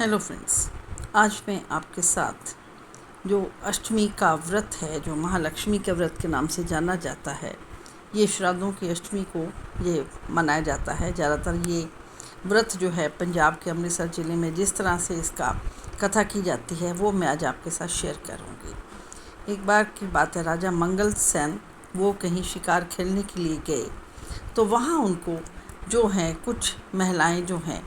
Hello friends, आज मैं आपके साथ जो अष्टमी का व्रत है, जो महालक्ष्मी के व्रत के नाम से जाना जाता है, ये श्राद्धों की अष्टमी को ये मनाया जाता है। ज़्यादातर ये व्रत जो है पंजाब के अमृतसर ज़िले में जिस तरह से इसका कथा की जाती है वो मैं आज आपके साथ शेयर करूँगी। एक बार की बात है, राजा मंगल सेन वो कहीं शिकार खेलने के लिए गए, तो वहाँ उनको जो हैं कुछ महिलाएं जो हैं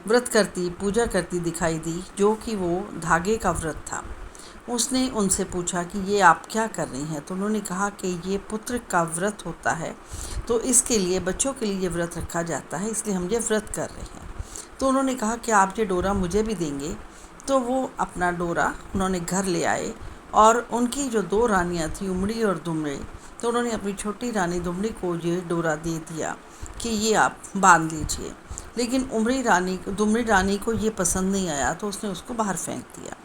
व्रत करती पूजा करती दिखाई दी, जो कि वो धागे का व्रत था। उसने उनसे पूछा कि ये आप क्या कर रही हैं? तो उन्होंने कहा कि ये पुत्र का व्रत होता है, तो इसके लिए बच्चों के लिए ये व्रत रखा जाता है, इसलिए हम ये व्रत कर रहे हैं। तो उन्होंने कहा कि आप ये डोरा मुझे भी देंगे? तो वो अपना डोरा उन्होंने घर ले आए और उनकी जो दो रानियां थी, उमड़ी और दुमड़ी, तो उन्होंने अपनी छोटी रानी दुमड़ी को ये डोरा दे दिया कि ये आप बांध लीजिए। लेकिन दुमड़ी रानी को ये पसंद नहीं आया, तो उसने उसको बाहर फेंक दिया।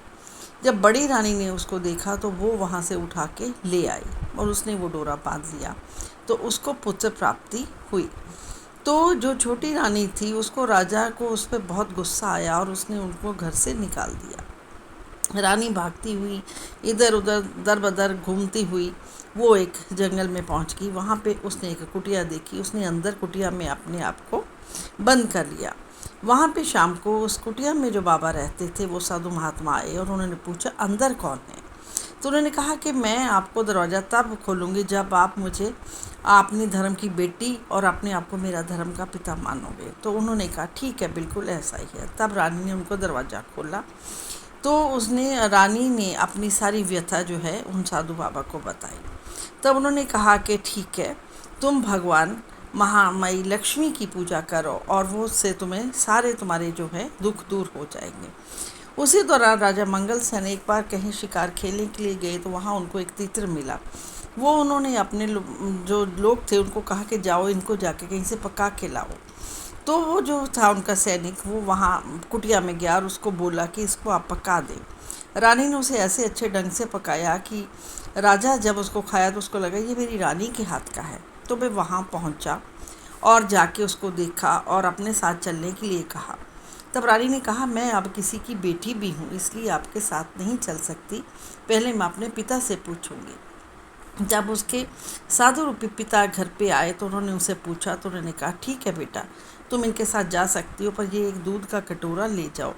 जब बड़ी रानी ने उसको देखा तो वो वहाँ से उठा के ले आई और उसने वो डोरा बांध लिया, तो उसको पुत्र प्राप्ति हुई। तो जो छोटी रानी थी उसको राजा को उस पर बहुत गुस्सा आया और उसने उनको घर से निकाल दिया। रानी भागती हुई इधर उधर दर बदर घूमती हुई वो एक जंगल में पहुंच गई। वहाँ पे उसने एक कुटिया देखी, उसने अंदर कुटिया में अपने आप को बंद कर लिया। वहाँ पे शाम को उस कुटिया में जो बाबा रहते थे वो साधु महात्मा आए और उन्होंने पूछा अंदर कौन है? तो उन्होंने कहा कि मैं आपको दरवाज़ा तब खोलूँगी जब आप मुझे अपनी धर्म की बेटी और अपने आप को मेरा धर्म का पिता मानोगे। तो उन्होंने कहा ठीक है, बिल्कुल ऐसा ही है। तब रानी ने उनको दरवाज़ा खोला, तो रानी ने अपनी सारी व्यथा जो है उन साधु बाबा को बताई। तब उन्होंने कहा कि ठीक है, तुम भगवान महामाई लक्ष्मी की पूजा करो और वो उससे तुम्हारे जो है दुख दूर हो जाएंगे। उसी दौरान राजा मंगल सेन एक बार कहीं शिकार खेलने के लिए गए, तो वहाँ उनको एक तीतर मिला। वो उन्होंने अपने जो लोग थे उनको कहा कि जाओ इनको जाके कहीं से पका के लाओ। तो वो जो था उनका सैनिक, वो वहाँ कुटिया में गया और उसको बोला कि इसको आप पका दें। रानी ने उसे ऐसे अच्छे ढंग से पकाया कि राजा जब उसको खाया तो उसको लगा ये मेरी रानी के हाथ का है। तो मैं वहाँ पहुँचा और जाके उसको देखा और अपने साथ चलने के लिए कहा। तब रानी ने कहा मैं अब किसी की बेटी भी हूँ, इसलिए आपके साथ नहीं चल सकती, पहले मैं अपने पिता से पूछूंगी। जब उसके साधु रूपी पिता घर पे आए तो उन्होंने उनसे पूछा, तो उन्होंने कहा ठीक है बेटा, तुम इनके साथ जा सकती हो, पर ये एक दूध का कटोरा ले जाओ।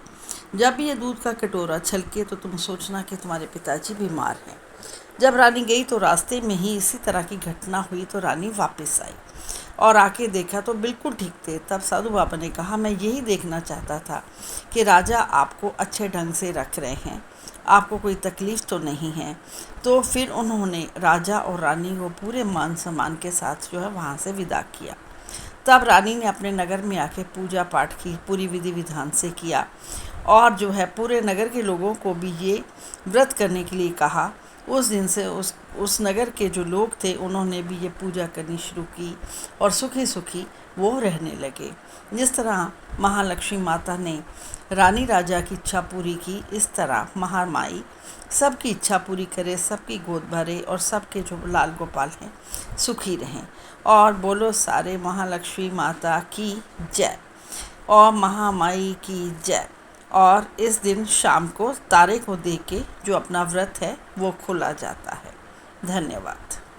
जब ये दूध का कटोरा छलके तो तुम सोचना कि तुम्हारे पिताजी बीमार हैं। जब रानी गई तो रास्ते में ही इसी तरह की घटना हुई, तो रानी वापस आई और आके देखा तो बिल्कुल ठीक थे। तब साधु बाबा ने कहा मैं यही देखना चाहता था कि राजा आपको अच्छे ढंग से रख रहे हैं, आपको कोई तकलीफ़ तो नहीं है। तो फिर उन्होंने राजा और रानी को पूरे मान सम्मान के साथ जो है वहाँ से विदा किया। तब रानी ने अपने नगर में आके पूजा पाठ की, पूरी विधि विधान से किया और जो है पूरे नगर के लोगों को भी ये व्रत करने के लिए कहा। उस दिन से उस नगर के जो लोग थे उन्होंने भी ये पूजा करनी शुरू की और सुखी सुखी वो रहने लगे। जिस तरह महालक्ष्मी माता ने रानी राजा की इच्छा पूरी की, इस तरह महामाई सबकी इच्छा पूरी करे, सबकी गोद भरे और सबके जो लाल गोपाल हैं सुखी रहें। और बोलो सारे महालक्ष्मी माता की जय और महामाई की जय। और इस दिन शाम को तारे को देख के जो अपना व्रत है वो खोला जाता है। धन्यवाद।